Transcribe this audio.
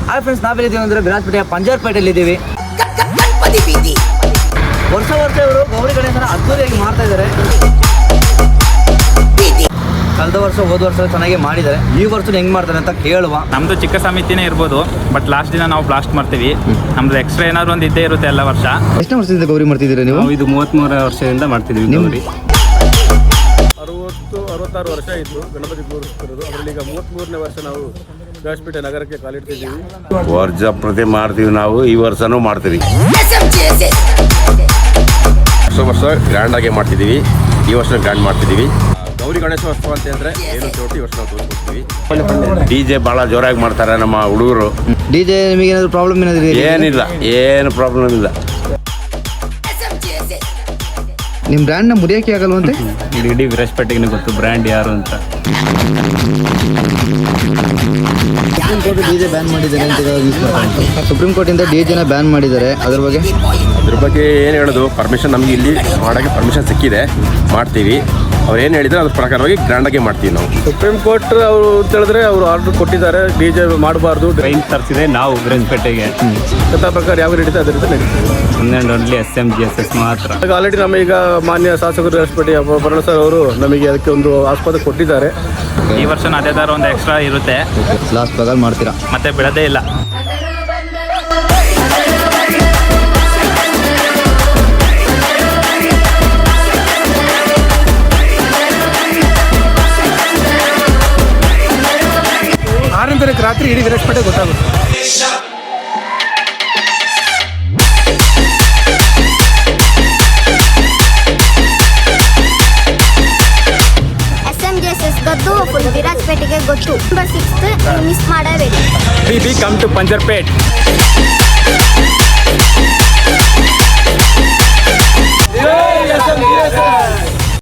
Hi friends, ನಾವೆಲ್ಲಿದ್ದೀವಿ ಅಂದರೆ ವಿರಾಜಪೇಟೆಯ ಪಂಜಾರ್ಪೇಟೆಯಲ್ಲಿದ್ದೀವಿ. ವರ್ಷ ಇವರು ಗೌರಿ ಗಣೇಶನ ಅದ್ದೂರಿಯಾಗಿ ಮಾಡ್ತಾ ಇದ್ದಾರೆ. ಕಳೆದ ವರ್ಷ ಹೋದ ವರ್ಷ ಚೆನ್ನಾಗಿ ಮಾಡಿದ್ದಾರೆ. ಈ ವರ್ಷ ಹೆಂಗ್ ಮಾಡ್ತಾರೆ ಅಂತ ಕೇಳುವ. ನಮ್ದು ಚಿಕ್ಕ ಸಮಿತಿನೇ ಇರ್ಬೋದು, ಬಟ್ ಲಾಸ್ಟ್ ದಿನ ನಾವು ಬ್ಲಾಸ್ಟ್ ಮಾಡ್ತೀವಿ. ನಮ್ದು ಎಕ್ಸ್ಟ್ರಾ ಏನಾದ್ರು ಒಂದು ಇದ್ದೇ ಇರುತ್ತೆ ಎಲ್ಲ ವರ್ಷ. ಎಷ್ಟು ವರ್ಷದಿಂದ ಗೌರಿ ಮಾಡ್ತಿದ್ದೀರಾ ನೀವು? ಇದು 33 ವರ್ಷದಿಂದ ಮಾಡ್ತಿದ್ದೀವಿ ಗೌರಿ. 66 ವರ್ಷ ಇತ್ತು ಗಣಪತಿ ಕೂರಿಸ್ತಿರೋದು. ಅದರಲ್ಲಿ ಈಗ 33ನೇ ವರ್ಷ ನಾವು ವಿರಾಜಪೇಟೆ ನಗರಕ್ಕೆ ಕಾಲಿಡ್ತಿದ್ದೀವಿ. ವರ್ಷ ಪ್ರತಿ ಮಾಡ್ತೀವಿ ನಾವು. ಈ ವರ್ಷನೂ ಮಾಡ್ತೀವಿ. ವರ್ಷ ಗ್ರ್ಯಾಂಡ್ ಆಗಿ ಮಾಡ್ತಿದ್ದೀವಿ. ಈ ವರ್ಷ ಗ್ರ್ಯಾಂಡ್ ಮಾಡ್ತಿದ್ದೀವಿ. ಗೌರಿ ಗಣೇಶೋತ್ಸವ ಅಂತ ಅಂದ್ರೆ ಏನು ಚೋಟಿ ವರ್ಷ ನಾವು ತೋರಿಸ್ಕೊಡ್ತೀವಿ. DJ ಭಾಳ ಜೋರಾಗಿ ಮಾಡ್ತಾರೆ ನಮ್ಮ ಹುಡುಗರು. DJ ನಿಮಗೆ ಏನಾದ್ರು ಪ್ರಾಬ್ಲಮ್ ಏನಾದ್ರು? ಏನಿಲ್ಲ, ಏನು ಪ್ರಾಬ್ಲಮ್ ಇಲ್ಲ. ನಿಮ್ಮ ಬ್ರ್ಯಾಂಡ್ನ ಮುರಿಯೋಕೆ ಆಗಲ್ವಂತೆ? ಇಡೀ ವಿರಾಜಪೇಟೆಗೆ ಗೊತ್ತು ಬ್ರ್ಯಾಂಡ್ ಯಾರು ಅಂತ. DJ ಬ್ಯಾನ್ ಮಾಡಿದ್ದಾರೆ ಅಂತ ಸುಪ್ರೀಂ ಕೋರ್ಟಿಂದ DJನ ಬ್ಯಾನ್ ಮಾಡಿದ್ದಾರೆ. ಅದ್ರ ಬಗ್ಗೆ ಏನು ಹೇಳೋದು, ಪರ್ಮಿಷನ್ ನಮಗೆ ಇಲ್ಲಿ ಮಾಡೋಕ್ಕೆ ಪರ್ಮಿಷನ್ ಸಿಕ್ಕಿದೆ, ಮಾಡ್ತೀವಿ. ಅವ್ರು ಏನು ಹೇಳಿದ್ರೆ ಅದ್ರ ಪ್ರಕಾರವಾಗಿ ಗ್ರ್ಯಾಂಡಾಗಿ ಮಾಡ್ತೀವಿ ನಾವು. ಸುಪ್ರೀಂ ಕೋರ್ಟ್ ಅವರು ಹೇಳಿದ್ರೆ ಅವರು ಆರ್ಡರ್ ಕೊಟ್ಟಿದ್ದಾರೆ, DJ ಮಾಡಬಾರ್ದು. ಟ್ರೈನ್ ತರಿಸಿದೆ ನಾವು ವಿರಾಜಪೇಟೆಗೆ. ಯಥಾ ಪ್ರಕಾರ ಯಾವ ನಡೀತೆ ಅದೇ ರೀತಿ ನಡೀತೀವಿ. ಓನ್ಲಿ SMGSS ಮಾತ್ರ. ಆಲ್ರೆಡಿ ನಮ್ಮ ಈಗ ಮಾನ್ಯ ಶಾಸಕರು ವಿರಾಜಪೇಟೆ ಭರಣ ಸರ್ ಅವರು ನಮಗೆ ಅದಕ್ಕೆ ಒಂದು ಆಸ್ಪತ್ರೆ ಕೊಟ್ಟಿದ್ದಾರೆ. ಈ ವರ್ಷ ಅದೇ ಥರ ಒಂದು ಎಕ್ಸ್ಟ್ರಾ ಇರುತ್ತೆ. ಲಾಸ್ಟ್ ಪ್ರಕಾರ ಮಾಡ್ತೀರಾ? ಮತ್ತೆ ಬಿಡೋದೇ ಇಲ್ಲ. ರಾತ್ರಿ ಇಡೀ ವಿರಾಜಪೇಟೆ ಗೊತ್ತಾಗುತ್ತೆ. SMGSS ಗದ್ದು ಫುಲ್ ವಿರಾಜಪೇಟೆಗೆ ಗೊತ್ತು. November 6th ಮಿಸ್ ಮಾಡಬೇಡಿ. Come to Panjarpet.